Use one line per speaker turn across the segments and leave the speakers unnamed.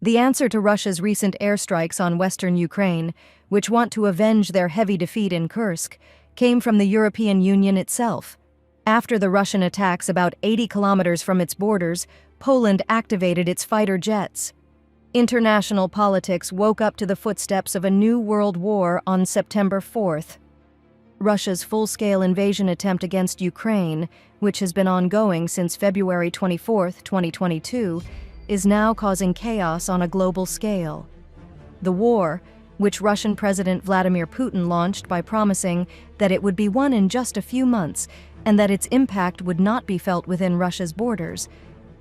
The answer to Russia's recent airstrikes on western Ukraine, which want to avenge their heavy defeat in Kursk, came from the European Union itself. After the Russian attacks about 80 kilometers from its borders, Poland activated its fighter jets. International politics woke up to the footsteps of a new world war on September 4th. Russia's full-scale invasion attempt against Ukraine, which has been ongoing since February 24, 2022, is now causing chaos on a global scale. The war, which Russian President Vladimir Putin launched by promising that it would be won in just a few months and that its impact would not be felt within Russia's borders,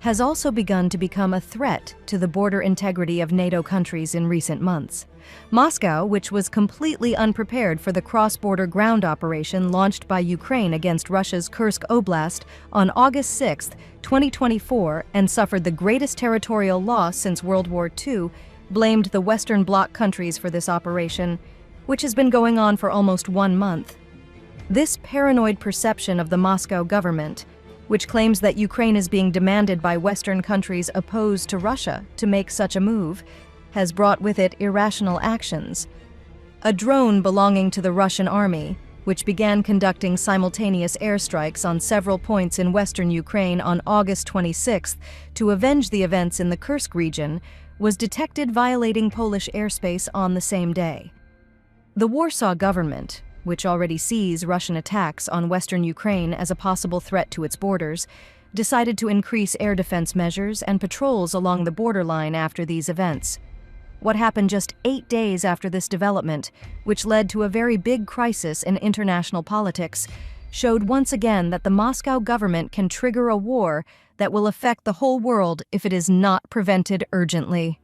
has also begun to become a threat to the border integrity of NATO countries in recent months. Moscow, which was completely unprepared for the cross-border ground operation launched by Ukraine against Russia's Kiev Oblast on August 6, 2024, and suffered the greatest territorial loss since World War II, blamed the Western Bloc countries for this operation, which has been going on for almost 1 month. This paranoid perception of the Moscow government, which claims that Ukraine is being demanded by Western countries opposed to Russia to make such a move, has brought with it irrational actions. A drone belonging to the Russian army, which began conducting simultaneous airstrikes on several points in western Ukraine on August 26 to avenge the events in the Kursk region, was detected violating Polish airspace on the same day. The Warsaw government, which already sees Russian attacks on western Ukraine as a possible threat to its borders, decided to increase air defense measures and patrols along the borderline after these events. What happened just 8 days after this development, which led to a very big crisis in international politics, showed once again that the Moscow government can trigger a war that will affect the whole world if it is not prevented urgently.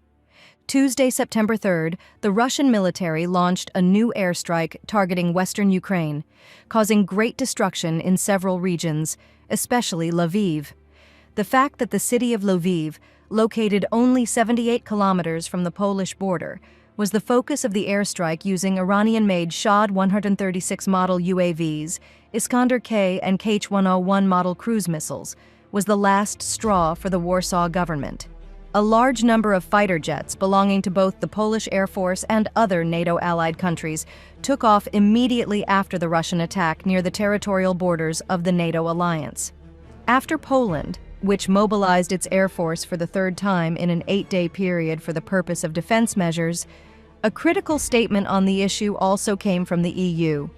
Tuesday, September 3rd, the Russian military launched a new airstrike targeting western Ukraine, causing great destruction in several regions, especially Lviv. The fact that the city of Lviv, located only 78 kilometers from the Polish border, was the focus of the airstrike using Iranian-made Shahd 136 model UAVs, Iskander-K and Kh-101 model cruise missiles, was the last straw for the Warsaw government. A large number of fighter jets belonging to both the Polish Air Force and other NATO allied countries took off immediately after the Russian attack near the territorial borders of the NATO alliance. After Poland, which mobilized its air force for the third time in an 8-day period for the purpose of defense measures, a critical statement on the issue also came from the EU.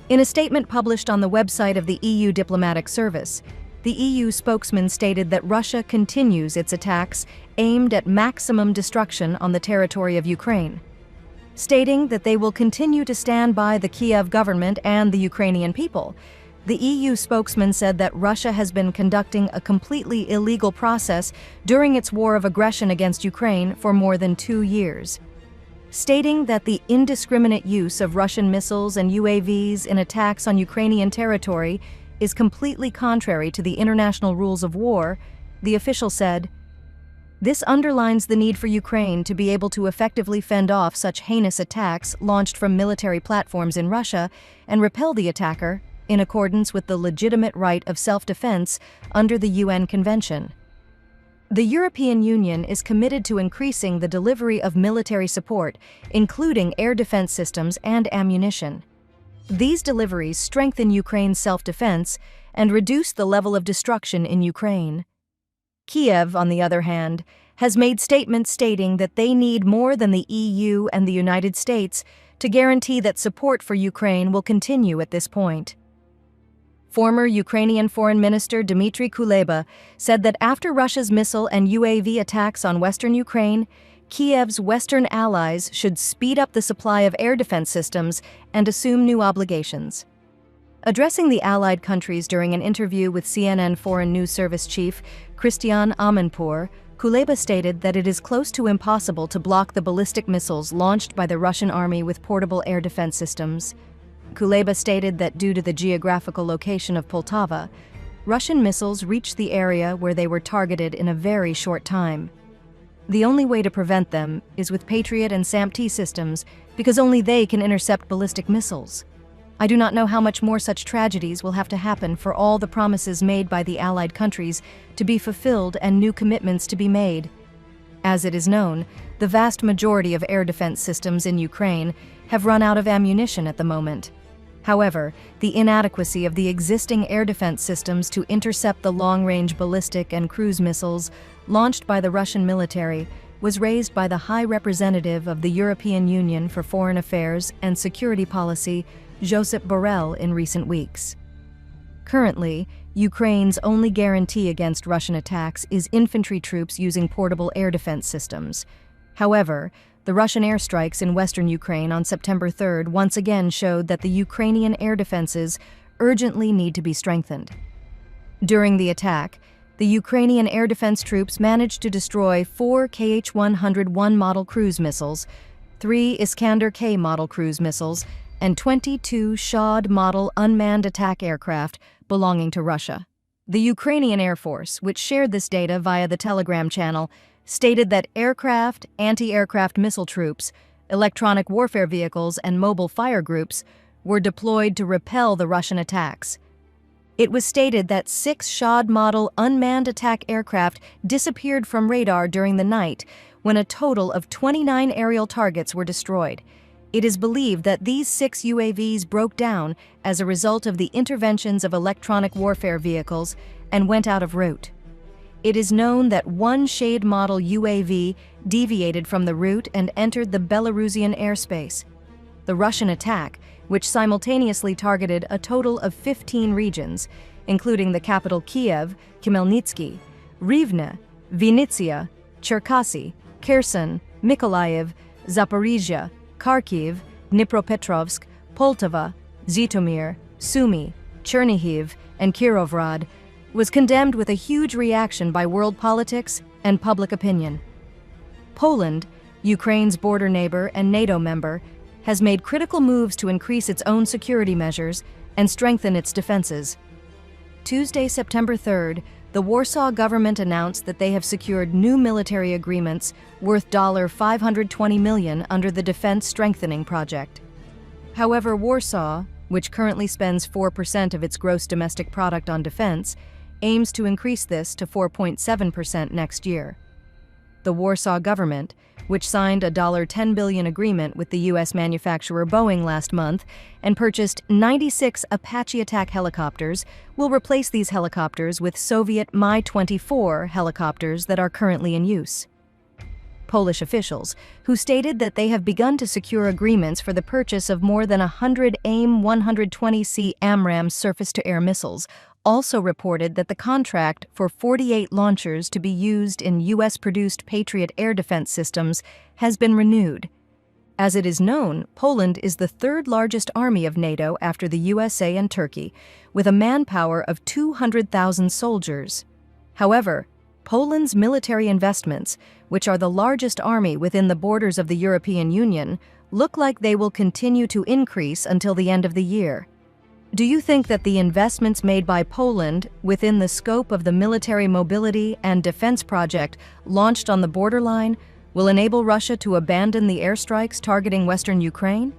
In a statement published on the website of the EU Diplomatic Service, the EU spokesman stated that Russia continues its attacks aimed at maximum destruction on the territory of Ukraine, stating that they will continue to stand by the Kiev government and the Ukrainian people. The EU spokesman said that Russia has been conducting a completely illegal process during its war of aggression against Ukraine for more than 2 years, stating that the indiscriminate use of Russian missiles and UAVs in attacks on Ukrainian territory is completely contrary to the international rules of war. The official said, "This underlines the need for Ukraine to be able to effectively fend off such heinous attacks launched from military platforms in Russia and repel the attacker in accordance with the legitimate right of self-defense under the UN Convention." The European Union is committed to increasing the delivery of military support, including air defense systems and ammunition. These deliveries strengthen Ukraine's self-defense and reduce the level of destruction in Ukraine. Kiev, on the other hand, has made statements stating that they need more than the EU and the United States to guarantee that support for Ukraine will continue at this point. Former Ukrainian Foreign Minister Dmitry Kuleba said that after Russia's missile and UAV attacks on western Ukraine, Kiev's Western allies should speed up the supply of air defense systems and assume new obligations. Addressing the allied countries during an interview with CNN Foreign News Service chief Christian Amanpour, Kuleba stated that it is close to impossible to block the ballistic missiles launched by the Russian army with portable air defense systems. Kuleba stated that due to the geographical location of Poltava, Russian missiles reached the area where they were targeted in a very short time. The only way to prevent them is with Patriot and SAMP-T systems, because only they can intercept ballistic missiles. I do not know how much more such tragedies will have to happen for all the promises made by the allied countries to be fulfilled and new commitments to be made. As it is known, the vast majority of air defense systems in Ukraine have run out of ammunition at the moment. However, the inadequacy of the existing air defense systems to intercept the long-range ballistic and cruise missiles launched by the Russian military was raised by the High Representative of the European Union for Foreign Affairs and Security Policy, Josep Borrell, in recent weeks. Currently, Ukraine's only guarantee against Russian attacks is infantry troops using portable air defense systems. However, the Russian airstrikes in western Ukraine on September 3rd once again showed that the Ukrainian air defenses urgently need to be strengthened. During the attack, the Ukrainian air defense troops managed to destroy 4 Kh-101 model cruise missiles, 3 Iskander-K model cruise missiles, and 22 Shahd model unmanned attack aircraft belonging to Russia. The Ukrainian Air Force, which shared this data via the Telegram channel, stated that aircraft, anti-aircraft missile troops, electronic warfare vehicles, and mobile fire groups were deployed to repel the Russian attacks. It was stated that 6 Shahd model unmanned attack aircraft disappeared from radar during the night, when a total of 29 aerial targets were destroyed. It is believed that these 6 UAVs broke down as a result of the interventions of electronic warfare vehicles and went out of route. It is known that 1 Shahd model UAV deviated from the route and entered the Belarusian airspace. The Russian attack, which simultaneously targeted a total of 15 regions, including the capital Kiev, Khmelnytsky, Rivne, Vinnytsia, Cherkasy, Kherson, Mykolaiv, Zaporizhia, Kharkiv, Dnipropetrovsk, Poltava, Zhytomyr, Sumy, Chernihiv, and Kirovrad, was condemned with a huge reaction by world politics and public opinion. Poland, Ukraine's border neighbor and NATO member, has made critical moves to increase its own security measures and strengthen its defenses. Tuesday, September 3rd, the Warsaw government announced that they have secured new military agreements worth $520 million under the Defense Strengthening Project. However, Warsaw, which currently spends 4% of its gross domestic product on defense, aims to increase this to 4.7% next year. The Warsaw government, which signed a $10 billion agreement with the U.S. manufacturer Boeing last month and purchased 96 Apache attack helicopters, will replace these helicopters with Soviet Mi-24 helicopters that are currently in use. Polish officials, who stated that they have begun to secure agreements for the purchase of more than 100 AIM-120C AMRAAM surface-to-air missiles, also reported that the contract for 48 launchers to be used in U.S.-produced Patriot air defense systems has been renewed. As it is known, Poland is the third-largest army of NATO after the USA and Turkey, with a manpower of 200,000 soldiers. However, Poland's military investments, which are the largest army within the borders of the European Union, look like they will continue to increase until the end of the year. Do you think that the investments made by Poland within the scope of the military mobility and defense project launched on the borderline will enable Russia to abandon the airstrikes targeting western Ukraine?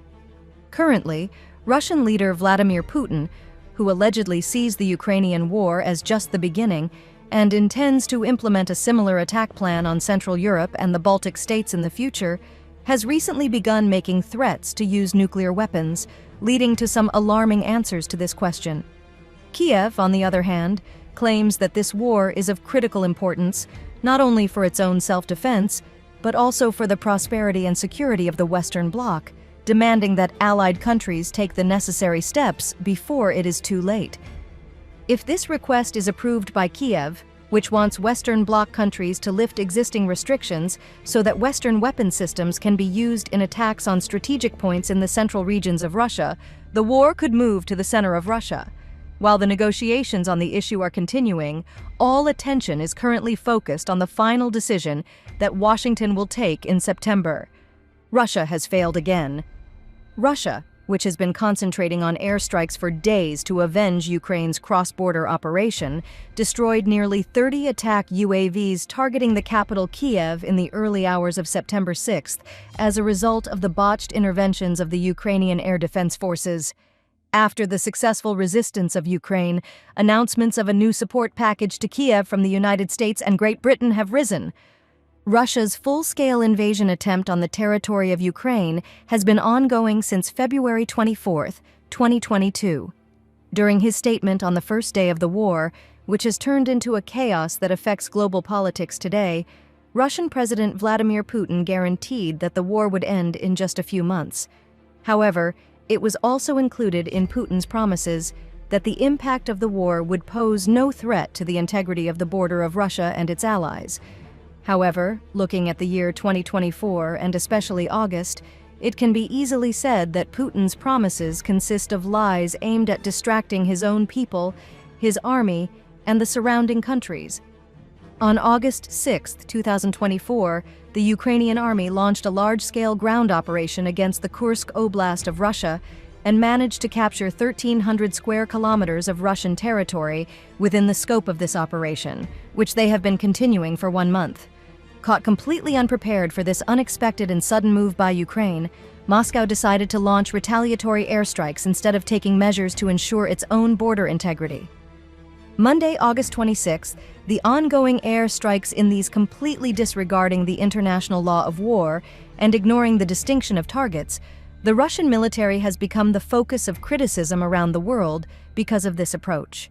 Currently, Russian leader Vladimir Putin, who allegedly sees the Ukrainian war as just the beginning and intends to implement a similar attack plan on Central Europe and the Baltic states in the future, has recently begun making threats to use nuclear weapons, leading to some alarming answers to this question. Kiev, on the other hand, claims that this war is of critical importance, not only for its own self-defense, but also for the prosperity and security of the Western Bloc, demanding that allied countries take the necessary steps before it is too late. If this request is approved by Kiev, which wants Western Bloc countries to lift existing restrictions so that Western weapon systems can be used in attacks on strategic points in the central regions of Russia, the war could move to the center of Russia. While the negotiations on the issue are continuing, all attention is currently focused on the final decision that Washington will take in September. Russia has failed again. Russia, which has been concentrating on airstrikes for days to avenge Ukraine's cross-border operation, destroyed nearly 30 attack UAVs targeting the capital Kiev in the early hours of September 6th as a result of the botched interventions of the Ukrainian Air Defense Forces. After the successful resistance of Ukraine, announcements of a new support package to Kiev from the United States and Great Britain have risen. Russia's full-scale invasion attempt on the territory of Ukraine has been ongoing since February 24, 2022. During his statement on the first day of the war, which has turned into a chaos that affects global politics today, Russian President Vladimir Putin guaranteed that the war would end in just a few months. However, it was also included in Putin's promises that the impact of the war would pose no threat to the integrity of the border of Russia and its allies. However, looking at the year 2024 and especially August, it can be easily said that Putin's promises consist of lies aimed at distracting his own people, his army, and the surrounding countries. On August 6, 2024, the Ukrainian army launched a large-scale ground operation against the Kursk Oblast of Russia and managed to capture 1,300 square kilometers of Russian territory within the scope of this operation, which they have been continuing for 1 month. Caught completely unprepared for this unexpected and sudden move by Ukraine, Moscow decided to launch retaliatory airstrikes instead of taking measures to ensure its own border integrity. Monday, August 26th, the ongoing airstrikes in these completely disregarding the international law of war and ignoring the distinction of targets, the Russian military has become the focus of criticism around the world because of this approach.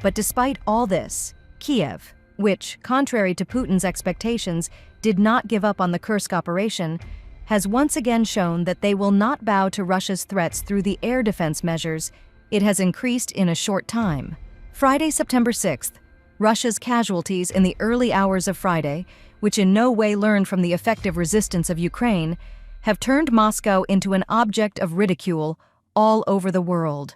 But despite all this, Kiev, which, contrary to Putin's expectations, did not give up on the Kursk operation, has once again shown that they will not bow to Russia's threats through the air defense measures it has increased in a short time. Friday, September 6th, Russia's casualties in the early hours of Friday, which in no way learned from the effective resistance of Ukraine, have turned Moscow into an object of ridicule all over the world.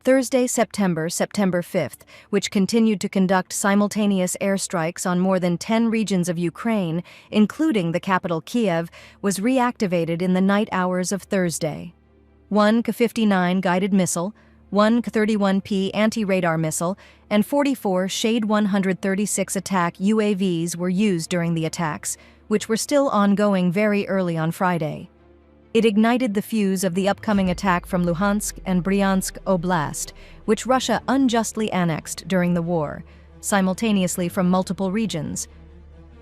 Thursday, September 5th, which continued to conduct simultaneous airstrikes on more than 10 regions of Ukraine, including the capital Kiev, was reactivated in the night hours of Thursday. One Ka-59 guided missile, one Ka-31P anti-radar missile, and 44 Shade-136 attack UAVs were used during the attacks, which were still ongoing very early on Friday. It ignited the fuse of the upcoming attack from Luhansk and Bryansk Oblast, which Russia unjustly annexed during the war, simultaneously from multiple regions.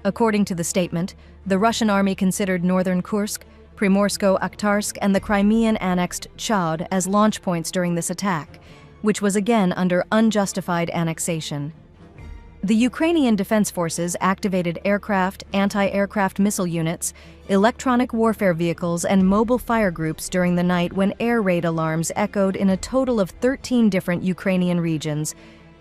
According to the statement, the Russian army considered northern Kursk, Primorsko-Akhtarsk, and the Crimean-annexed Chad as launch points during this attack, which was again under unjustified annexation. The Ukrainian Defense Forces activated aircraft, anti-aircraft missile units, electronic warfare vehicles, and mobile fire groups during the night when air raid alarms echoed in a total of 13 different Ukrainian regions: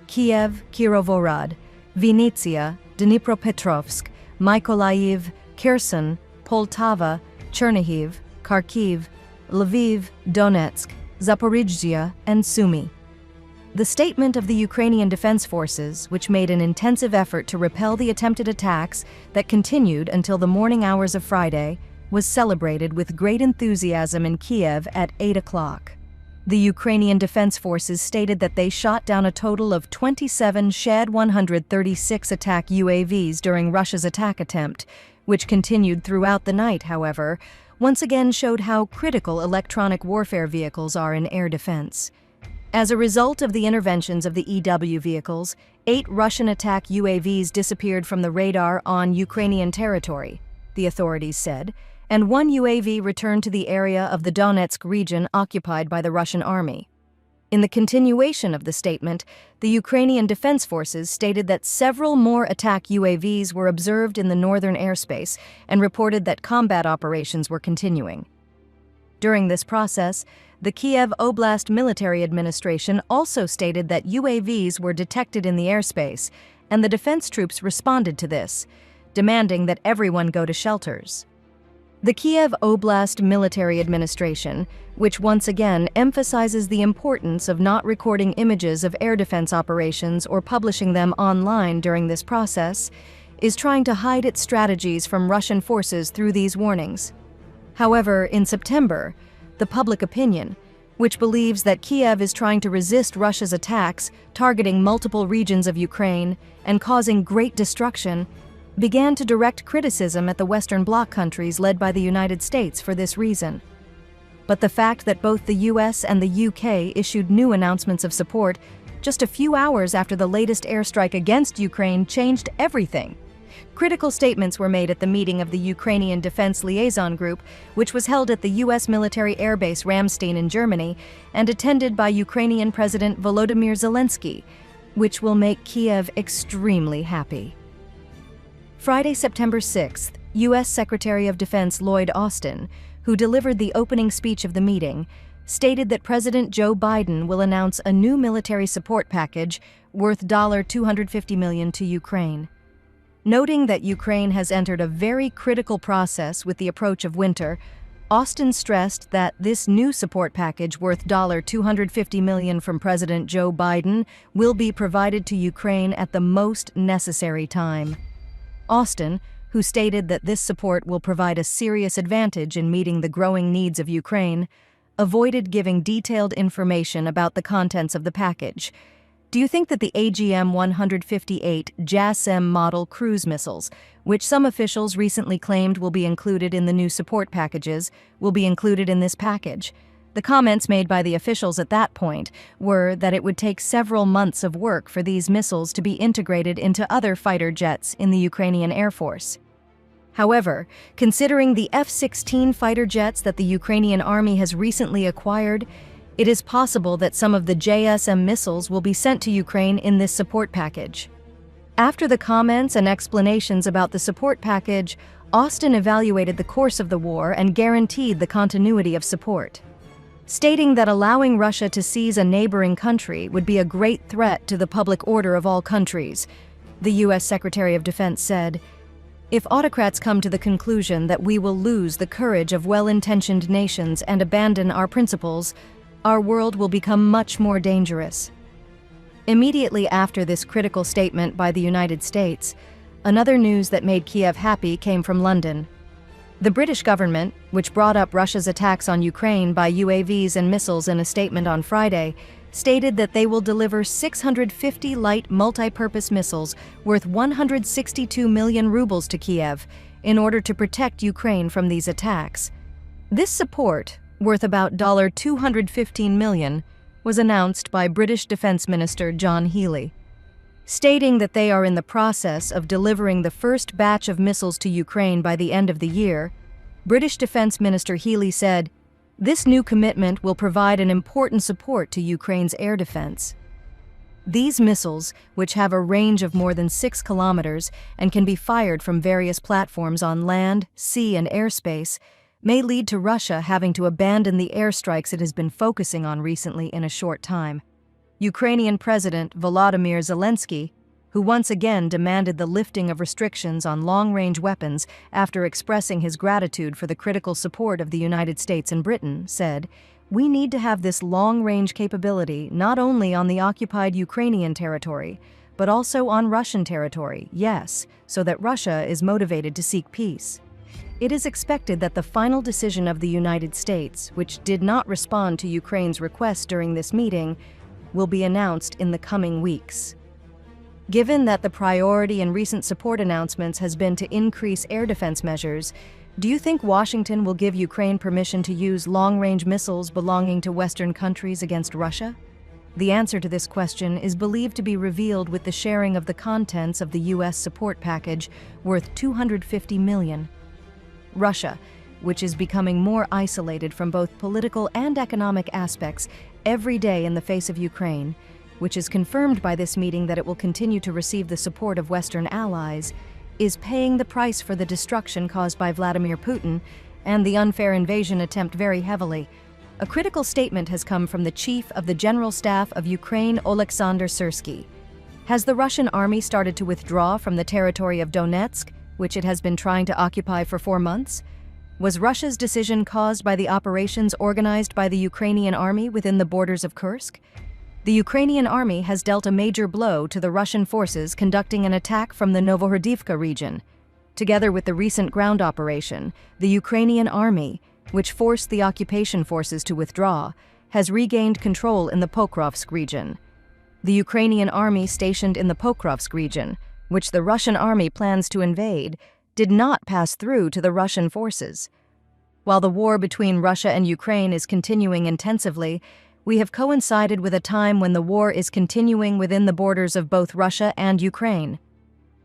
Kiev, Kirovohrad, Vinnytsia, Dnipropetrovsk, Mykolaiv, Kherson, Poltava, Chernihiv, Kharkiv, Lviv, Donetsk, Zaporizhzhia, and Sumy. The statement of the Ukrainian Defense Forces, which made an intensive effort to repel the attempted attacks that continued until the morning hours of Friday, was celebrated with great enthusiasm in Kiev at 8 o'clock. The Ukrainian Defense Forces stated that they shot down a total of 27 Shad-136 attack UAVs during Russia's attack attempt, which continued throughout the night, however, once again showed how critical electronic warfare vehicles are in air defense. As a result of the interventions of the EW vehicles, 8 Russian attack UAVs disappeared from the radar on Ukrainian territory, the authorities said, and 1 UAV returned to the area of the Donetsk region occupied by the Russian army. In the continuation of the statement, the Ukrainian Defense Forces stated that several more attack UAVs were observed in the northern airspace and reported that combat operations were continuing. During this process, the Kiev Oblast Military Administration also stated that UAVs were detected in the airspace, and the defense troops responded to this, demanding that everyone go to shelters. The Kiev Oblast Military Administration, which once again emphasizes the importance of not recording images of air defense operations or publishing them online during this process, is trying to hide its strategies from Russian forces through these warnings. However, in September, the public opinion, which believes that Kiev is trying to resist Russia's attacks, targeting multiple regions of Ukraine and causing great destruction, began to direct criticism at the Western Bloc countries led by the United States for this reason. But the fact that both the US and the UK issued new announcements of support just a few hours after the latest airstrike against Ukraine changed everything. Critical statements were made at the meeting of the Ukrainian Defense Liaison Group, which was held at the U.S. military airbase Ramstein in Germany and attended by Ukrainian President Volodymyr Zelensky, which will make Kiev extremely happy. Friday, September 6th, U.S. Secretary of Defense Lloyd Austin, who delivered the opening speech of the meeting, stated that President Joe Biden will announce a new military support package worth $250 million to Ukraine. Noting that Ukraine has entered a very critical process with the approach of winter, Austin stressed that this new support package worth $250 million from President Joe Biden will be provided to Ukraine at the most necessary time. Austin, who stated that this support will provide a serious advantage in meeting the growing needs of Ukraine, avoided giving detailed information about the contents of the package. Do you think that the AGM-158 JASSM model cruise missiles, which some officials recently claimed will be included in the new support packages, will be included in this package? The comments made by the officials at that point were that it would take several months of work for these missiles to be integrated into other fighter jets in the Ukrainian Air Force. However, considering the F-16 fighter jets that the Ukrainian Army has recently acquired, it is possible that some of the JSM missiles will be sent to Ukraine in this support package. After the comments and explanations about the support package, Austin evaluated the course of the war and guaranteed the continuity of support, stating that allowing Russia to seize a neighboring country would be a great threat to the public order of all countries. The U.S. Secretary of Defense said, "If autocrats come to the conclusion that we will lose the courage of well-intentioned nations and abandon our principles, our world will become much more dangerous." Immediately after this critical statement by the United States, another news that made Kiev happy came from London. The British government, which brought up Russia's attacks on Ukraine by UAVs and missiles in a statement on Friday, stated that they will deliver 650 light multi-purpose missiles worth 162 million rubles to Kiev in order to protect Ukraine from these attacks. This support, worth about $215 million, was announced by British Defense Minister John Healey, stating that they are in the process of delivering the first batch of missiles to Ukraine by the end of the year. British Defense Minister Healey said, "This new commitment will provide an important support to Ukraine's air defense." These missiles, which have a range of more than 6 kilometers and can be fired from various platforms on land, sea, and airspace, may lead to Russia having to abandon the airstrikes it has been focusing on recently in a short time. Ukrainian President Volodymyr Zelensky, who once again demanded the lifting of restrictions on long-range weapons after expressing his gratitude for the critical support of the United States and Britain, said, "We need to have this long-range capability not only on the occupied Ukrainian territory, but also on Russian territory, yes, so that Russia is motivated to seek peace." It is expected that the final decision of the United States, which did not respond to Ukraine's request during this meeting, will be announced in the coming weeks. Given that the priority in recent support announcements has been to increase air defense measures, do you think Washington will give Ukraine permission to use long-range missiles belonging to Western countries against Russia? The answer to this question is believed to be revealed with the sharing of the contents of the U.S. support package worth $250 million. Russia, which is becoming more isolated from both political and economic aspects every day in the face of Ukraine, which is confirmed by this meeting that it will continue to receive the support of Western allies, is paying the price for the destruction caused by Vladimir Putin and the unfair invasion attempt very heavily. A critical statement has come from the Chief of the General Staff of Ukraine, Oleksandr Syrsky. Has the Russian army started to withdraw from the territory of Donetsk, which it has been trying to occupy for 4 months? Was Russia's decision caused by the operations organized by the Ukrainian army within the borders of Kursk? The Ukrainian army has dealt a major blow to the Russian forces conducting an attack from the Novohordivka region. Together with the recent ground operation, the Ukrainian army, which forced the occupation forces to withdraw, has regained control in the Pokrovsk region. The Ukrainian army stationed in the Pokrovsk region, which the Russian army plans to invade, did not pass through to the Russian forces. While the war between Russia and Ukraine is continuing intensively, we have coincided with a time when the war is continuing within the borders of both Russia and Ukraine.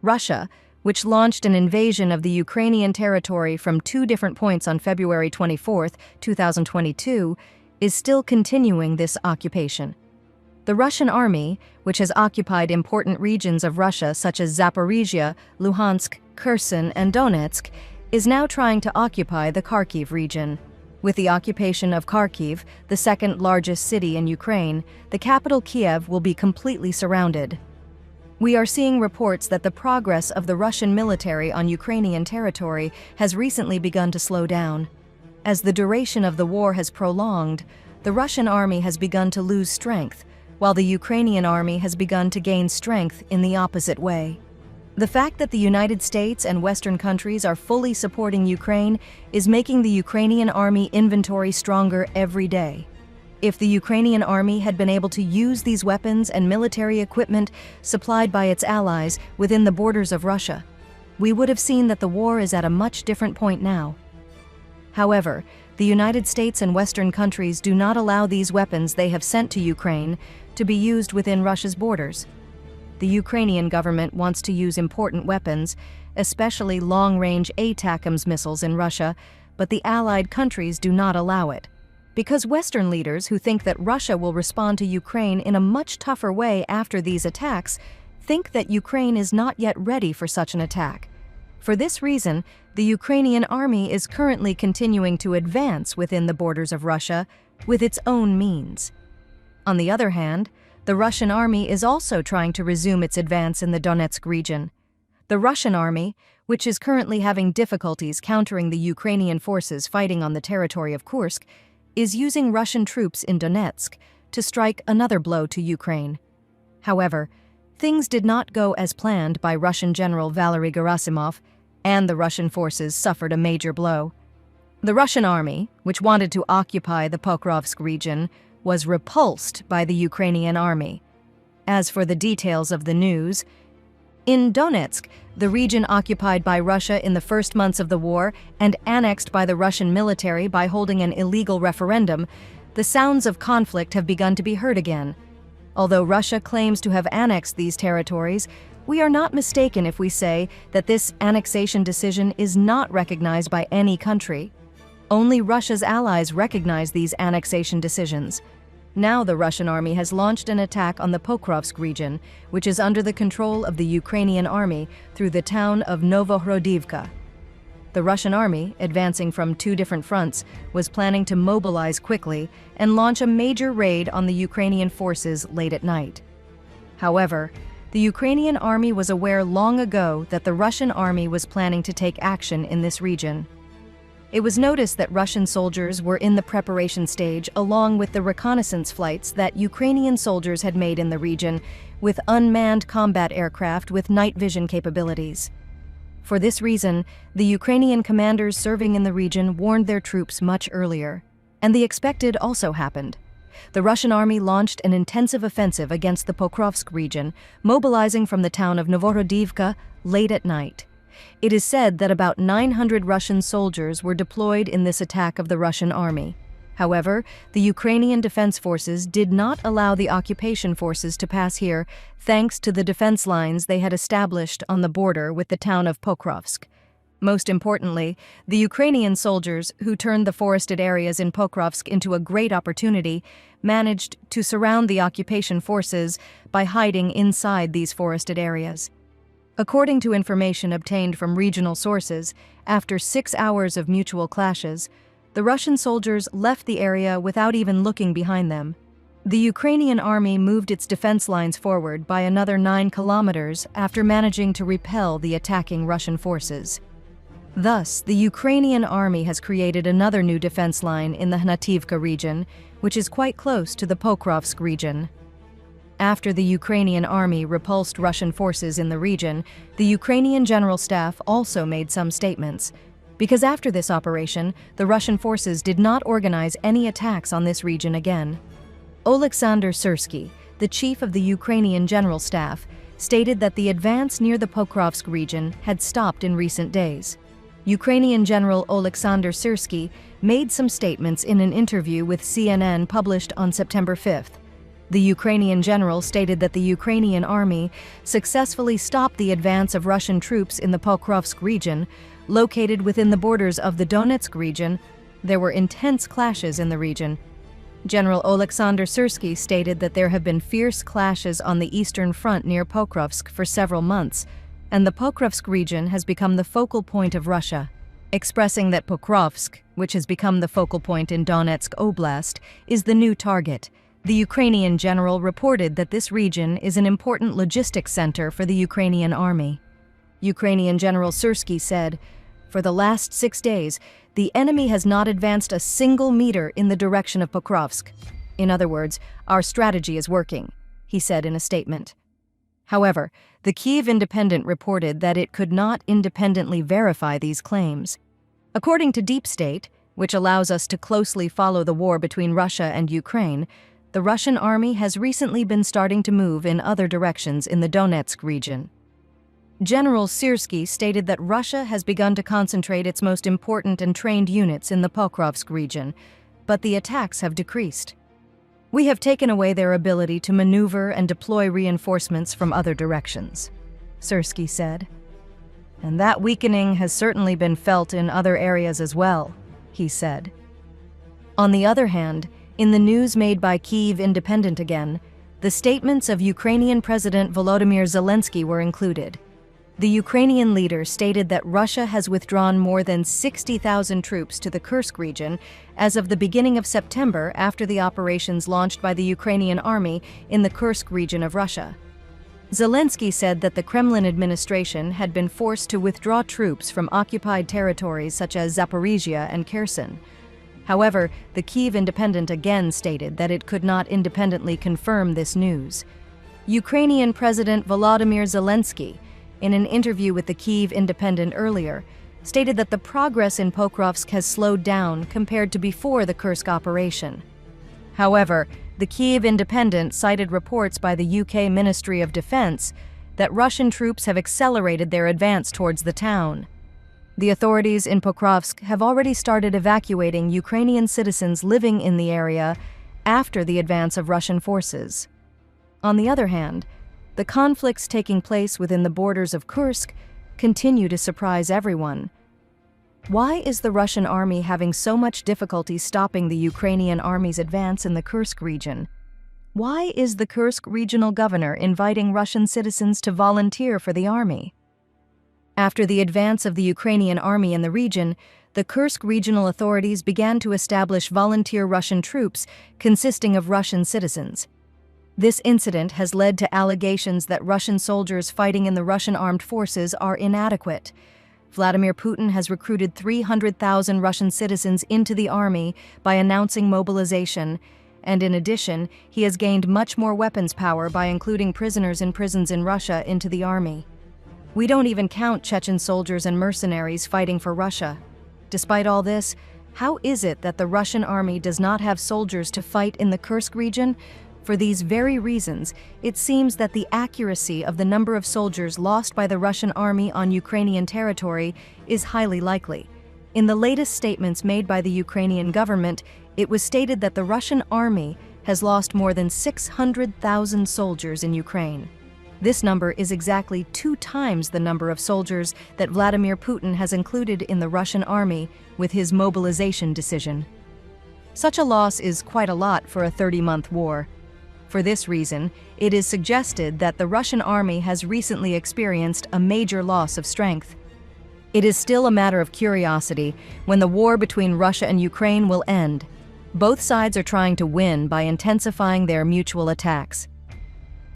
Russia, which launched an invasion of the Ukrainian territory from 2 different points on February 24, 2022, is still continuing this occupation. The Russian army, which has occupied important regions of Russia such as Zaporizhia, Luhansk, Kherson, and Donetsk, is now trying to occupy the Kharkiv region. With the occupation of Kharkiv, the second largest city in Ukraine, the capital Kiev will be completely surrounded. We are seeing reports that the progress of the Russian military on Ukrainian territory has recently begun to slow down. As the duration of the war has prolonged, the Russian army has begun to lose strength, while the Ukrainian army has begun to gain strength in the opposite way. The fact that the United States and Western countries are fully supporting Ukraine is making the Ukrainian army inventory stronger every day. If the Ukrainian army had been able to use these weapons and military equipment supplied by its allies within the borders of Russia, we would have seen that the war is at a much different point now. However, the United States and Western countries do not allow these weapons they have sent to Ukraine to be used within Russia's borders. The Ukrainian government wants to use important weapons, especially long-range ATACMS missiles in Russia, but the allied countries do not allow it. Because Western leaders who think that Russia will respond to Ukraine in a much tougher way after these attacks think that Ukraine is not yet ready for such an attack. For this reason, the Ukrainian army is currently continuing to advance within the borders of Russia with its own means. On the other hand, the Russian army is also trying to resume its advance in the Donetsk region. The Russian army, which is currently having difficulties countering the Ukrainian forces fighting on the territory of Kursk, is using Russian troops in Donetsk to strike another blow to Ukraine. However, things did not go as planned by Russian General Valery Gerasimov, and the Russian forces suffered a major blow. The Russian army, which wanted to occupy the Pokrovsk region, was repulsed by the Ukrainian army. As for the details of the news, in Donetsk, the region occupied by Russia in the first months of the war and annexed by the Russian military by holding an illegal referendum, the sounds of conflict have begun to be heard again. Although Russia claims to have annexed these territories, we are not mistaken if we say that this annexation decision is not recognized by any country. Only Russia's allies recognize these annexation decisions. Now the Russian army has launched an attack on the Pokrovsk region, which is under the control of the Ukrainian army through the town of Novohrodivka. The Russian army, advancing from 2 different fronts, was planning to mobilize quickly and launch a major raid on the Ukrainian forces late at night. However, the Ukrainian army was aware long ago that the Russian army was planning to take action in this region. It was noticed that Russian soldiers were in the preparation stage along with the reconnaissance flights that Ukrainian soldiers had made in the region with unmanned combat aircraft with night vision capabilities. For this reason, the Ukrainian commanders serving in the region warned their troops much earlier, and the expected also happened. The Russian army launched an intensive offensive against the Pokrovsk region, mobilizing from the town of Novohrodivka late at night. It is said that about 900 Russian soldiers were deployed in this attack of the Russian army. However, the Ukrainian defense forces did not allow the occupation forces to pass here thanks to the defense lines they had established on the border with the town of Pokrovsk. Most importantly, the Ukrainian soldiers, who turned the forested areas in Pokrovsk into a great opportunity, managed to surround the occupation forces by hiding inside these forested areas. According to information obtained from regional sources, after 6 hours of mutual clashes, the Russian soldiers left the area without even looking behind them. The Ukrainian army moved its defense lines forward by another 9 kilometers after managing to repel the attacking Russian forces. Thus, the Ukrainian army has created another new defense line in the Hnativka region, which is quite close to the Pokrovsk region. After the Ukrainian army repulsed Russian forces in the region, the Ukrainian General Staff also made some statements. Because after this operation, the Russian forces did not organize any attacks on this region again. Oleksandr Syrsky, the chief of the Ukrainian General Staff, stated that the advance near the Pokrovsk region had stopped in recent days. Ukrainian General Oleksandr Syrsky made some statements in an interview with CNN published on September 5th. The Ukrainian general stated that the Ukrainian army successfully stopped the advance of Russian troops in the Pokrovsk region, located within the borders of the Donetsk region. There were intense clashes in the region. General Oleksandr Syrsky stated that there have been fierce clashes on the eastern front near Pokrovsk for several months, and the Pokrovsk region has become the focal point of Russia, expressing that Pokrovsk, which has become the focal point in Donetsk Oblast, is the new target. The Ukrainian general reported that this region is an important logistics center for the Ukrainian army. Ukrainian General Syrsky said, "For the last 6 days, the enemy has not advanced a single meter in the direction of Pokrovsk. In other words, our strategy is working," he said in a statement. However, the Kiev Independent reported that it could not independently verify these claims. According to Deep State, which allows us to closely follow the war between Russia and Ukraine, the Russian army has recently been starting to move in other directions in the Donetsk region. General Syrsky stated that Russia has begun to concentrate its most important and trained units in the Pokrovsk region, but the attacks have decreased. "We have taken away their ability to maneuver and deploy reinforcements from other directions," Syrsky said. "And that weakening has certainly been felt in other areas as well," he said. On the other hand, in the news made by Kiev Independent again, the statements of Ukrainian President Volodymyr Zelensky were included. The Ukrainian leader stated that Russia has withdrawn more than 60,000 troops to the Kursk region as of the beginning of September after the operations launched by the Ukrainian army in the Kursk region of Russia. Zelensky said that the Kremlin administration had been forced to withdraw troops from occupied territories such as Zaporizhia and Kherson. However, the Kiev Independent again stated that it could not independently confirm this news. Ukrainian President Volodymyr Zelensky, in an interview with the Kiev Independent earlier, stated that the progress in Pokrovsk has slowed down compared to before the Kursk operation. However, the Kiev Independent cited reports by the UK Ministry of Defense that Russian troops have accelerated their advance towards the town. The authorities in Pokrovsk have already started evacuating Ukrainian citizens living in the area after the advance of Russian forces. On the other hand, the conflicts taking place within the borders of Kursk continue to surprise everyone. Why is the Russian army having so much difficulty stopping the Ukrainian army's advance in the Kursk region? Why is the Kursk regional governor inviting Russian citizens to volunteer for the army? After the advance of the Ukrainian army in the region, the Kursk regional authorities began to establish volunteer Russian troops consisting of Russian citizens. This incident has led to allegations that Russian soldiers fighting in the Russian armed forces are inadequate. Vladimir Putin has recruited 300,000 Russian citizens into the army by announcing mobilization, and in addition, he has gained much more weapons power by including prisoners in prisons in Russia into the army. We don't even count Chechen soldiers and mercenaries fighting for Russia. Despite all this, how is it that the Russian army does not have soldiers to fight in the Kursk region? For these very reasons, it seems that the accuracy of the number of soldiers lost by the Russian army on Ukrainian territory is highly likely. In the latest statements made by the Ukrainian government, it was stated that the Russian army has lost more than 600,000 soldiers in Ukraine. This number is exactly 2 times the number of soldiers that Vladimir Putin has included in the Russian army with his mobilization decision. Such a loss is quite a lot for a 30-month war. For this reason, it is suggested that the Russian army has recently experienced a major loss of strength. It is still a matter of curiosity when the war between Russia and Ukraine will end. Both sides are trying to win by intensifying their mutual attacks.